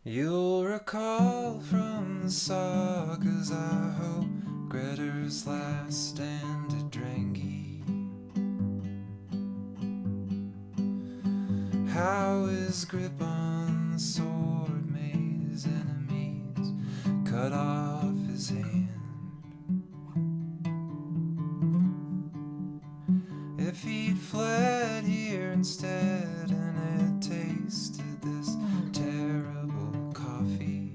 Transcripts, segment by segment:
You'll recall from the sagas, I hope, Grettir's last and a drangy. How his grip on the sword made his enemies cut off his hand. If he'd fled here instead and had tasted this terrible coffee,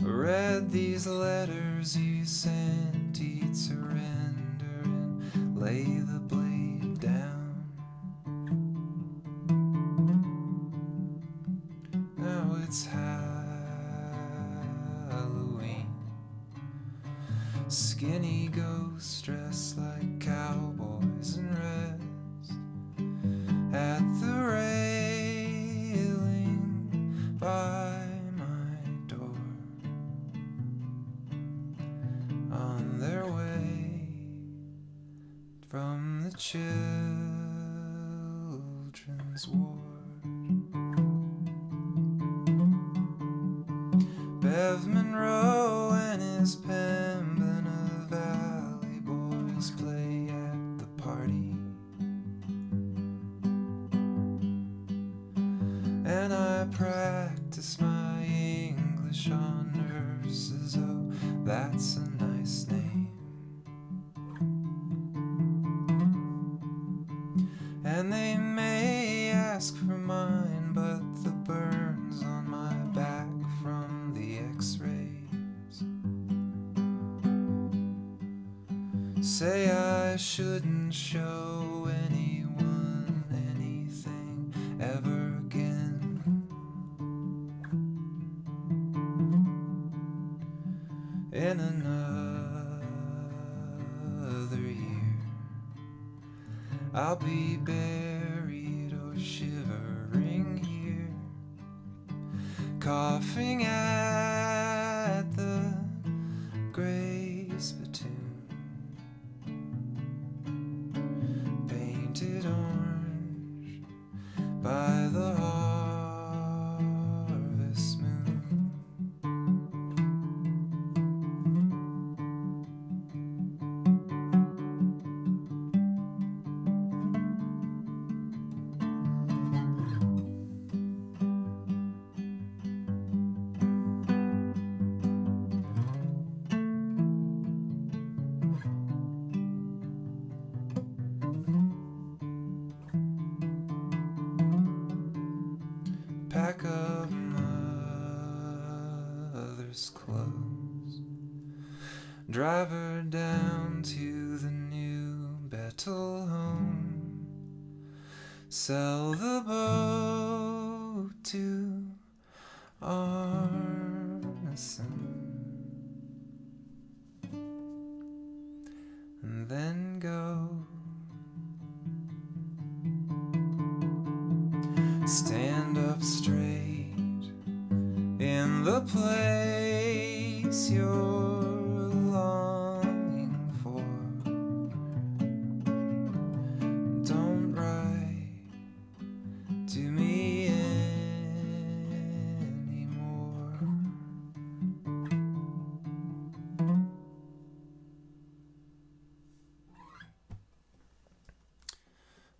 read these letters he sent, he'd surrender and lay the blade down. Now it's Halloween. Skinny ghosts dressed like cowboys and rest at the railing by my door, on their way from the children's ward. Bev Monroe and his Pembina Valley boys play at the party, and I practice my English on nurses. Oh, that's a nice name. And they may ask for mine, but the burns on my back from the x-rays say I shouldn't show anyone anything ever again. In another year I'll be buried or shivering here, coughing at the gray spittoon, painted orange by the harvest moon. Pack up mother's clothes, drive her down to the new Bethel home, sell the boat to Arneson, and then go. Stand up straight in the place you're longing for. Don't write to me anymore.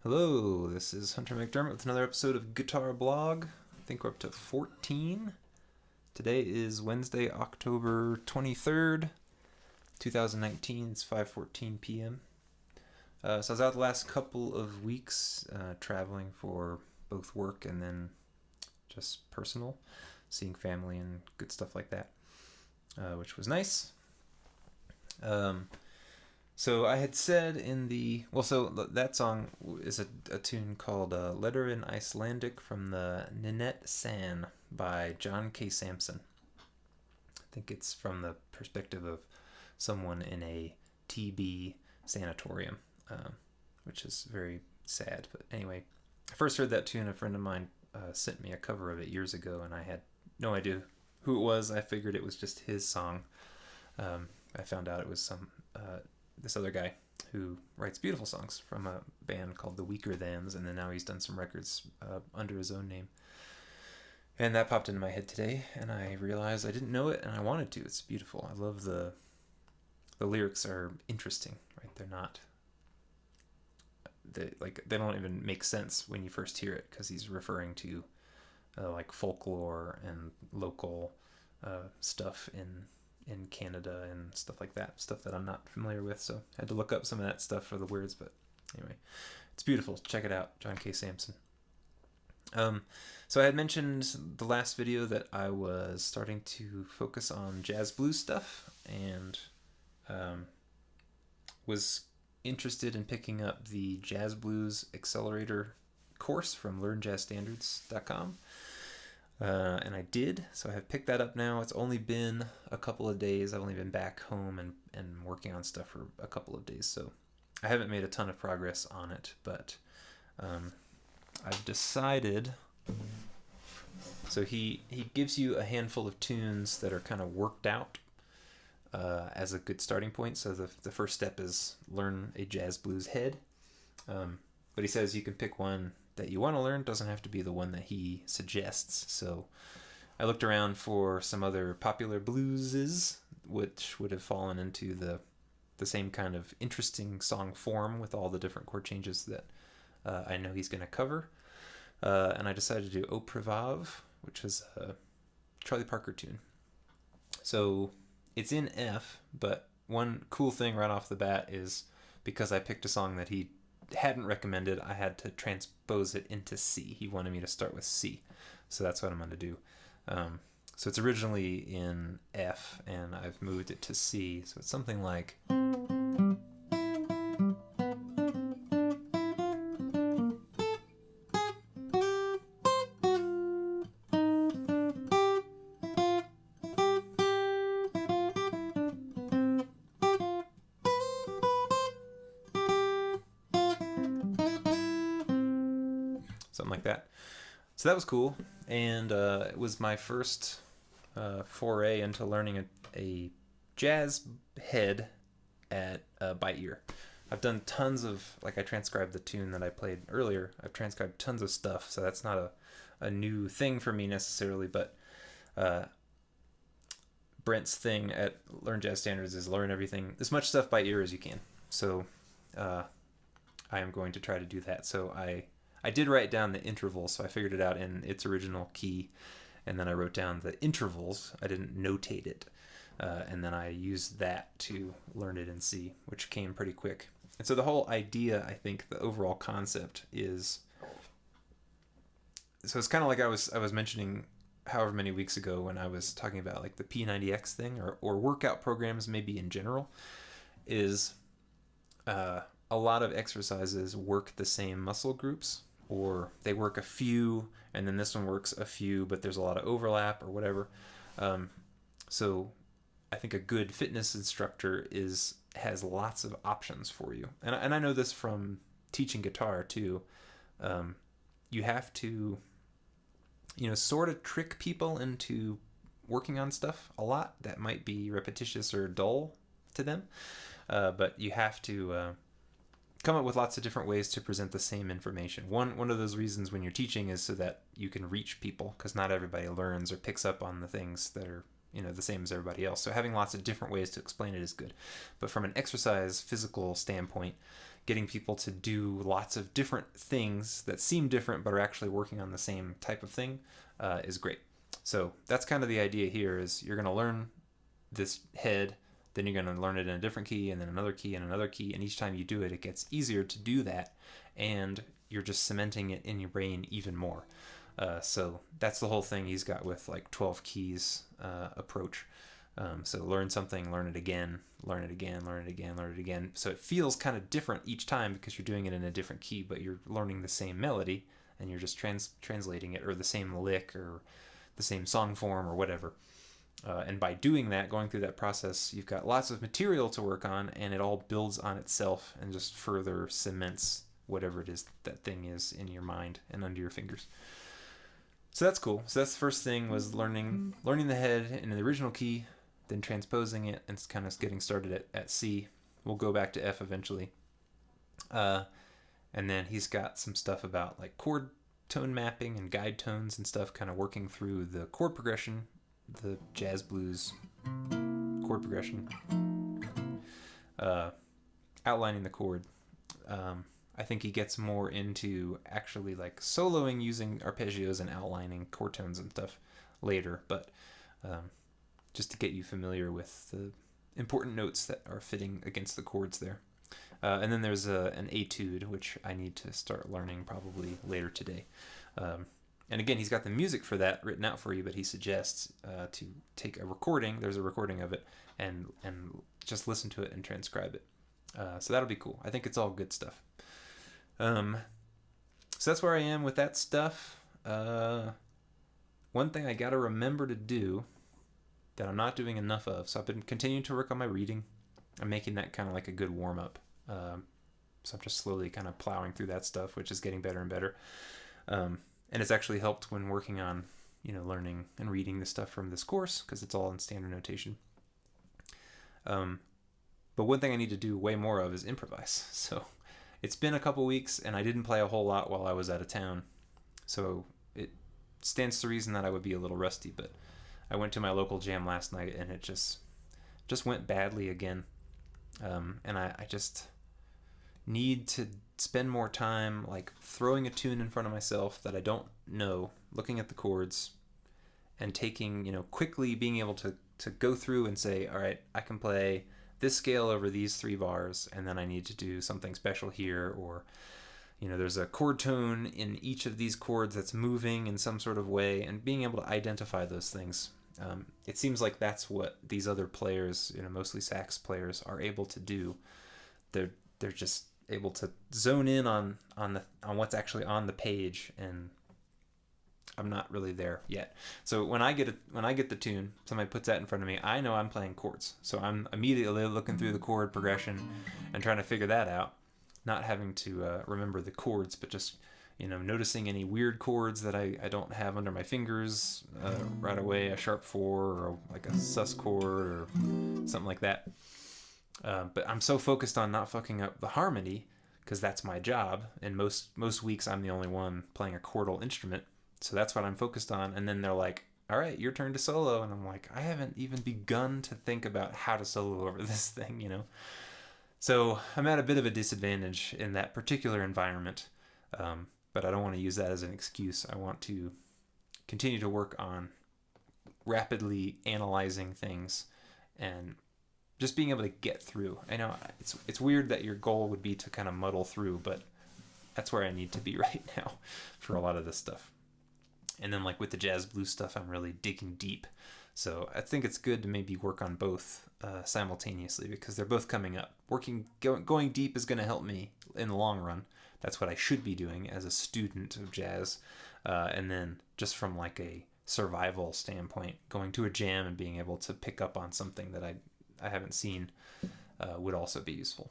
Hello, this is Hunter McDermott with another episode of Guitar Blog. I think we're up to 14. Today is Wednesday, October 23rd, 2019. It's 5:14 p.m. So I was out the last couple of weeks traveling for both work and then just personal, seeing family and good stuff like that, which was nice. So I had said in the... Well, so that song is a tune called Letter in Icelandic from the Ninette San by John K. Samson. I think it's from the perspective of someone in a TB sanatorium, which is very sad. But anyway, I first heard that tune. A friend of mine sent me a cover of it years ago, and I had no idea who it was. I figured it was just his song. I found out it was some... this other guy who writes beautiful songs from a band called the Weaker Thans, and then now he's done some records under his own name. And that popped into my head today, and I realized I didn't know it, and I wanted to. It's beautiful. I love the lyrics are interesting, right? They're not they don't even make sense when you first hear it, because he's referring to like folklore and local stuff in Canada and stuff like that, stuff that I'm not familiar with. So I had to look up some of that stuff for the words, but anyway, it's beautiful. Check it out, John K. Samson. So I had mentioned the last video that I was starting to focus on jazz blues stuff, and was interested in picking up the Jazz Blues Accelerator course from LearnJazzStandards.com. And I did, so I have picked that up now. It's only been a couple of days. I've only been back home and working on stuff for a couple of days, so I haven't made a ton of progress on it, but I've decided... So he gives you a handful of tunes that are kind of worked out as a good starting point. So the first step is learn a jazz blues head. But he says you can pick one that you want to learn. Doesn't have to be the one that he suggests. So I looked around for some other popular blueses, which would have fallen into the same kind of interesting song form with all the different chord changes that I know he's going to cover. And I decided to do Au Prévave, which is a Charlie Parker tune. So it's in F, but one cool thing right off the bat is because I picked a song that he hadn't recommended, I had to transpose it into C. He wanted me to start with C, so that's what I'm going to do. So it's originally in F, and I've moved it to C, so it's something like... something like that. So that was cool, and it was my first foray into learning a jazz head at by ear. I've done tons of, like, I transcribed the tune that I played earlier. I've transcribed tons of stuff, so that's not a new thing for me necessarily, but Brent's thing at Learn Jazz Standards is learn everything, as much stuff by ear as you can. So I am going to try to do that. So I did write down the intervals, so I figured it out in its original key, and then I wrote down the intervals. I didn't notate it, and then I used that to learn it in C, which came pretty quick. And so the whole idea, I think, the overall concept is, so it's kind of like I was mentioning however many weeks ago when I was talking about like the P90X thing, or workout programs maybe in general, is a lot of exercises work the same muscle groups, or they work a few, and then this one works a few, but there's a lot of overlap or whatever. So I think a good fitness instructor has lots of options for you. And I know this from teaching guitar too. You have to, sort of trick people into working on stuff a lot that might be repetitious or dull to them. But you have to come up with lots of different ways to present the same information. One of those reasons when you're teaching is so that you can reach people, because not everybody learns or picks up on the things that are the same as everybody else. So having lots of different ways to explain it is good. But from an exercise physical standpoint, getting people to do lots of different things that seem different but are actually working on the same type of thing is great. So that's kind of the idea here, is you're going to learn this head, then you're going to learn it in a different key, and then another key, and another key, and each time you do it, it gets easier to do that, and you're just cementing it in your brain even more. So that's the whole thing he's got with like 12 keys approach. So learn something, learn it again, learn it again, learn it again, learn it again. So it feels kind of different each time because you're doing it in a different key, but you're learning the same melody, and you're just translating it, or the same lick, or the same song form, or whatever. And by doing that, going through that process, you've got lots of material to work on, and it all builds on itself and just further cements whatever it is that thing is in your mind and under your fingers. So that's cool. So that's the first thing, was learning the head in the original key, then transposing it, and kind of getting started at C. We'll go back to F eventually. Uh, and then he's got some stuff about like chord tone mapping and guide tones and stuff, kind of working through the chord progression, the jazz blues chord progression, uh, outlining the chord. I think he gets more into actually like soloing using arpeggios and outlining chord tones and stuff later, but just to get you familiar with the important notes that are fitting against the chords there. And then there's an etude, which I need to start learning probably later today. And again, he's got the music for that written out for you, but he suggests to take a recording. There's a recording of it, and just listen to it and transcribe it. So that'll be cool. I think it's all good stuff. So that's where I am with that stuff. One thing I got to remember to do that I'm not doing enough of. So I've been continuing to work on my reading. I'm making that kind of like a good warm up. So I'm just slowly kind of plowing through that stuff, which is getting better and better. And it's actually helped when working on, learning and reading the stuff from this course, because it's all in standard notation. But one thing I need to do way more of is improvise. So it's been a couple weeks and I didn't play a whole lot while I was out of town. So it stands to reason that I would be a little rusty, but I went to my local jam last night and it just went badly again. And I just need to spend more time like throwing a tune in front of myself that I don't know, looking at the chords and taking, quickly being able to go through and say, all right, I can play this scale over these 3 bars, and then I need to do something special here, or there's a chord tone in each of these chords that's moving in some sort of way, and being able to identify those things. It seems like that's what these other players, mostly sax players, are able to do. They're just able to zone in on what's actually on the page, and I'm not really there yet. So when I get the tune, somebody puts that in front of me, I know I'm playing chords. So I'm immediately looking through the chord progression and trying to figure that out, not having to remember the chords, but just noticing any weird chords that I don't have under my fingers right away, a sharp 4 or like a sus chord or something like that. But I'm so focused on not fucking up the harmony, because that's my job, and most weeks I'm the only one playing a chordal instrument, so that's what I'm focused on. And then they're like, all right, your turn to solo, and I'm like, I haven't even begun to think about how to solo over this thing, So I'm at a bit of a disadvantage in that particular environment, but I don't want to use that as an excuse. I want to continue to work on rapidly analyzing things and just being able to get through. I know it's weird that your goal would be to kind of muddle through, but that's where I need to be right now for a lot of this stuff. And then like with the jazz blues stuff, I'm really digging deep. So I think it's good to maybe work on both simultaneously, because they're both coming up. Going deep is going to help me in the long run. That's what I should be doing as a student of jazz. And then just from like a survival standpoint, going to a jam and being able to pick up on something that I haven't seen would also be useful.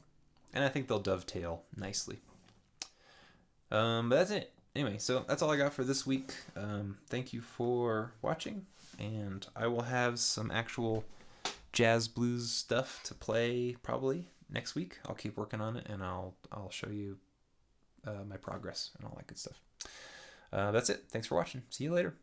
And I think they'll dovetail nicely. But that's it. Anyway, so that's all I got for this week. Thank you for watching, and I will have some actual jazz blues stuff to play probably next week. I'll keep working on it, and I'll show you my progress and all that good stuff. That's it. Thanks for watching. See you later.